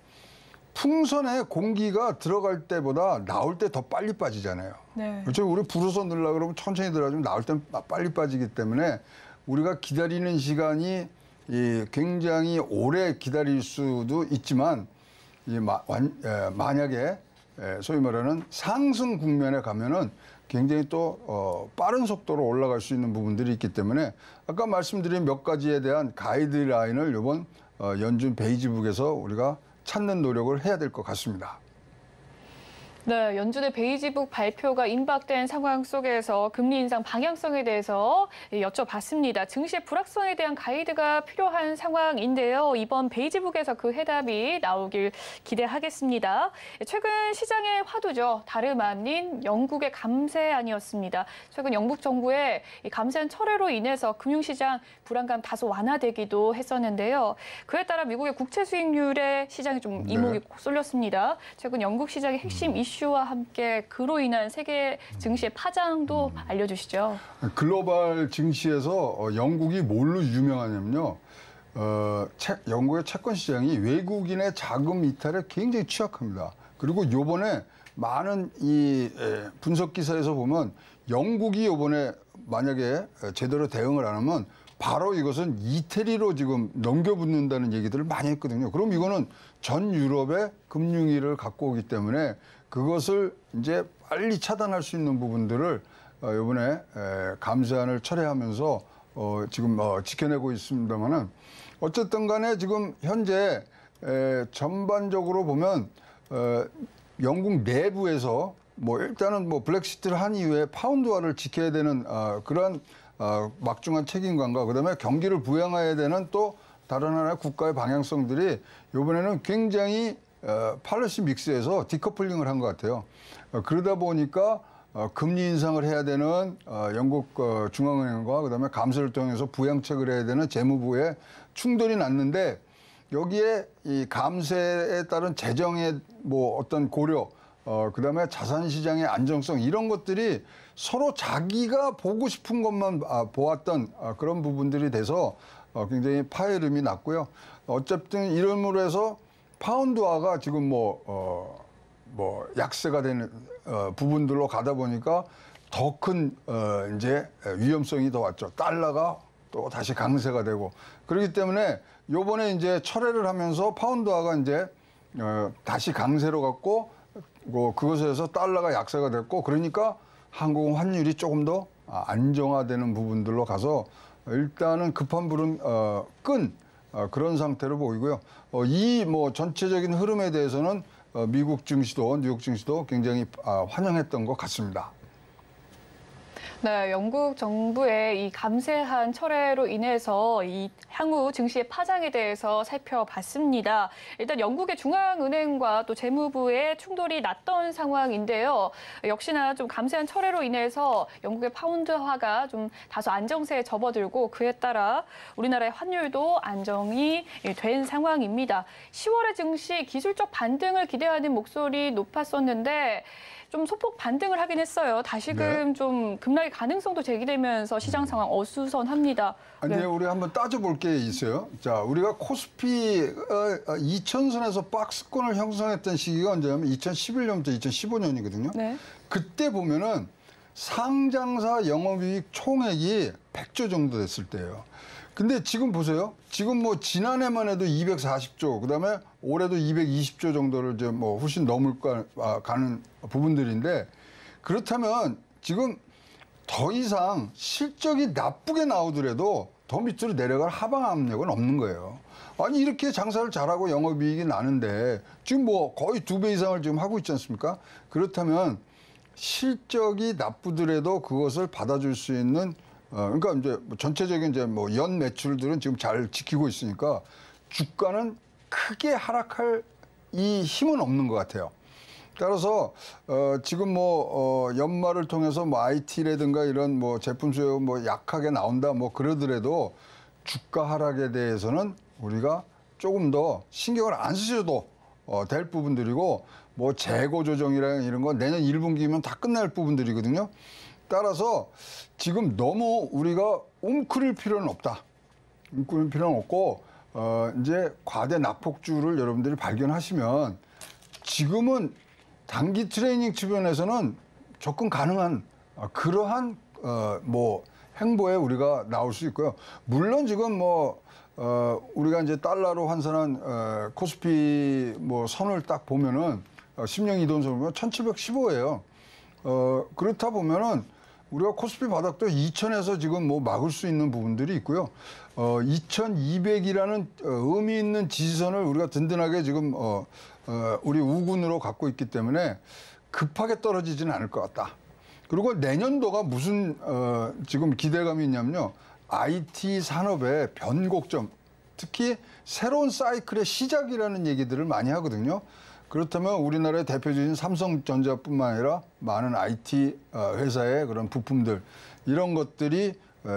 풍선에 공기가 들어갈 때보다 나올 때 더 빨리 빠지잖아요.
네.
그렇죠. 우리 불어서 넣으려고 그러면 천천히 들어가지고 나올 때 빨리 빠지기 때문에 우리가 기다리는 시간이 굉장히 오래 기다릴 수도 있지만 만약에 소위 말하는 상승 국면에 가면은 굉장히 또 빠른 속도로 올라갈 수 있는 부분들이 있기 때문에 아까 말씀드린 몇 가지에 대한 가이드라인을 이번 연준 베이지북에서 우리가 찾는 노력을 해야 될 것 같습니다.
네, 연준의 베이지북 발표가 임박된 상황 속에서 금리 인상 방향성에 대해서 여쭤봤습니다. 증시의 불확성에 대한 가이드가 필요한 상황인데요. 이번 베이지북에서 그 해답이 나오길 기대하겠습니다. 최근 시장의 화두죠. 다름 아닌 영국의 감세안이었습니다. 최근 영국 정부의 감세안 철회로 인해서 금융시장 불안감 다소 완화되기도 했었는데요. 그에 따라 미국의 국채 수익률에 시장이 좀 이목이 쏠렸습니다. 최근 영국 시장의 핵심 이슈와 함께 그로 인한 세계 증시의 파장도 알려주시죠.
글로벌 증시에서 영국이 뭘로 유명하냐면요. 영국의 채권 시장이 외국인의 자금 이탈에 굉장히 취약합니다. 그리고 요번에 많은 이 분석 기사에서 보면 영국이 요번에 만약에 제대로 대응을 안 하면 바로 이것은 이태리로 지금 넘겨붙는다는 얘기들을 많이 했거든요. 그럼 이거는 전 유럽의 금융위를 갖고 오기 때문에 그것을 이제 빨리 차단할 수 있는 부분들을 이번에 감세안을 철회하면서 지금 지켜내고 있습니다만은 어쨌든 간에 지금 현재 전반적으로 보면 영국 내부에서 일단은 브렉시트를 한 이후에 파운드화를 지켜야 되는 그런 막중한 책임감과 그다음에 경기를 부양해야 되는 또 다른 하나의 국가의 방향성들이 이번에는 굉장히 팔러시 믹스에서 디커플링을 한 것 같아요. 그러다 보니까 금리 인상을 해야 되는 영국 중앙은행과 그다음에 감세를 통해서 부양책을 해야 되는 재무부의 충돌이 났는데 여기에 이 감세에 따른 재정의 어떤 고려, 그다음에 자산 시장의 안정성 이런 것들이 서로 자기가 보고 싶은 것만 보았던 그런 부분들이 돼서 굉장히 파열음이 났고요. 어쨌든 이름으로 해서 파운드화가 지금 뭐 약세가 되는 부분들로 가다 보니까 더 큰 이제 위험성이 더 왔죠. 달러가 또 다시 강세가 되고 그렇기 때문에 요번에 이제 철회를 하면서 파운드화가 이제 다시 강세로 갔고 그것에서 달러가 약세가 됐고 그러니까 한국 환율이 조금 더 안정화되는 부분들로 가서 일단은 급한 불은 끈 그런 상태로 보이고요. 이 뭐 전체적인 흐름에 대해서는 미국 증시도 뉴욕 증시도 굉장히 환영했던 것 같습니다.
네, 영국 정부의 이 감세한 철회로 인해서 이 향후 증시의 파장에 대해서 살펴봤습니다. 일단 영국의 중앙은행과 또 재무부의 충돌이 났던 상황인데요. 역시나 좀 감세한 철회로 인해서 영국의 파운드화가 좀 다소 안정세에 접어들고 그에 따라 우리나라의 환율도 안정이 된 상황입니다. 10월의 증시 기술적 반등을 기대하는 목소리 높았었는데 좀 소폭 반등을 하긴 했어요. 다시금 좀 급락의 가능성도 제기되면서 시장 상황 어수선합니다.
근데 우리 한번 따져볼 게 있어요. 자, 우리가 코스피 2000선에서 박스권을 형성했던 시기가 언제냐면 2011년부터 2015년이거든요.
네.
그때 보면은 상장사 영업이익 총액이 100조 정도 됐을 때예요. 근데 지금 보세요. 지금 뭐 지난해만 해도 240조, 그다음에 올해도 220조 정도를 이제 뭐 훨씬 넘을 가는 부분들인데 그렇다면 지금 더 이상 실적이 나쁘게 나오더라도 더 밑으로 내려갈 하방 압력은 없는 거예요. 아니 이렇게 장사를 잘하고 영업이익이 나는데 지금 뭐 거의 2배 이상을 지금 하고 있지 않습니까? 그렇다면 실적이 나쁘더라도 그것을 받아줄 수 있는 그러니까 이제 전체적인 이제 뭐 연 매출들은 지금 잘 지키고 있으니까 주가는 크게 하락할 이 힘은 없는 것 같아요. 따라서 지금 뭐 연말을 통해서 뭐 IT라든가 이런 뭐 제품 수요 뭐 약하게 나온다 뭐 그러더라도 주가 하락에 대해서는 우리가 조금 더 신경을 안 쓰셔도 될 부분들이고 뭐 재고 조정이랑 이런 건 내년 1분기면 다 끝날 부분들이거든요. 따라서 지금 너무 우리가 움츠릴 필요는 없다. 움츠릴 필요는 없고 이제 과대 낙폭주를 여러분들이 발견하시면 지금은 단기 트레이닝 측면에서는 접근 가능한 그러한 뭐 행보에 우리가 나올 수 있고요. 물론 지금 뭐 우리가 이제 달러로 환산한 코스피 뭐 선을 딱 보면은 10년 이동선을 보면 1715예요. 그렇다 보면은 우리가 코스피 바닥도 2000에서 지금 뭐 막을 수 있는 부분들이 있고요. 2200이라는 의미 있는 지지선을 우리가 든든하게 지금 우리 우군으로 갖고 있기 때문에 급하게 떨어지지는 않을 것 같다. 그리고 내년도가 무슨 지금 기대감이 있냐면요. IT 산업의 변곡점, 특히 새로운 사이클의 시작이라는 얘기들을 많이 하거든요. 그렇다면 우리나라의 대표적인 삼성전자뿐만 아니라 많은 IT 회사의 그런 부품들 이런 것들이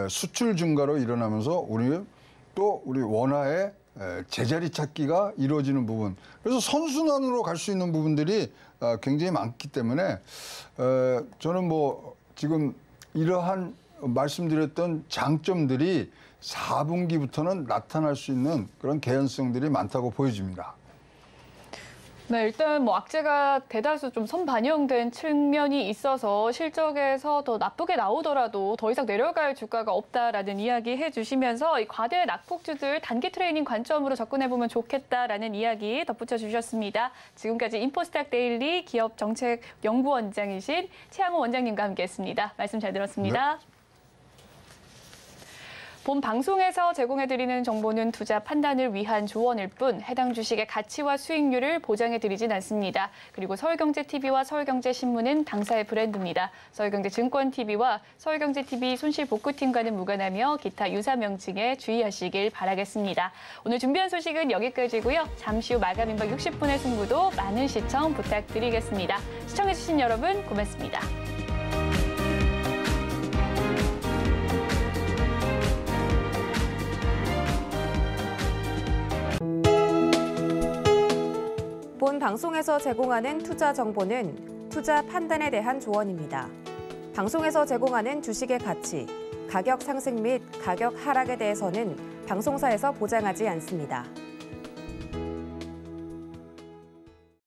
수출 증가로 일어나면서 우리 원화의 제자리 찾기가 이루어지는 부분. 그래서 선순환으로 갈 수 있는 부분들이 굉장히 많기 때문에 저는 뭐 지금 이러한 말씀드렸던 장점들이 4분기부터는 나타날 수 있는 그런 개연성들이 많다고 보여집니다.
네, 일단 뭐 악재가 대다수 좀 선반영된 측면이 있어서 실적에서 더 나쁘게 나오더라도 더 이상 내려갈 주가가 없다라는 이야기 해주시면서 이 과대 낙폭주들 단기 트레이닝 관점으로 접근해보면 좋겠다라는 이야기 덧붙여 주셨습니다. 지금까지 인포스탁 데일리 기업정책연구원장이신 최양호 원장님과 함께했습니다. 말씀 잘 들었습니다. 네. 본 방송에서 제공해드리는 정보는 투자 판단을 위한 조언일 뿐 해당 주식의 가치와 수익률을 보장해드리진 않습니다. 그리고 서울경제TV와 서울경제신문은 당사의 브랜드입니다. 서울경제증권TV와 서울경제TV 손실복구팀과는 무관하며 기타 유사 명칭에 주의하시길 바라겠습니다. 오늘 준비한 소식은 여기까지고요. 잠시 후 마감 임박 60분의 승부도 많은 시청 부탁드리겠습니다. 시청해주신 여러분 고맙습니다.
본 방송에서 제공하는 투자 정보는 투자 판단에 대한 조언입니다. 방송에서 제공하는 주식의 가치, 가격 상승 및 가격 하락에 대해서는 방송사에서 보장하지 않습니다.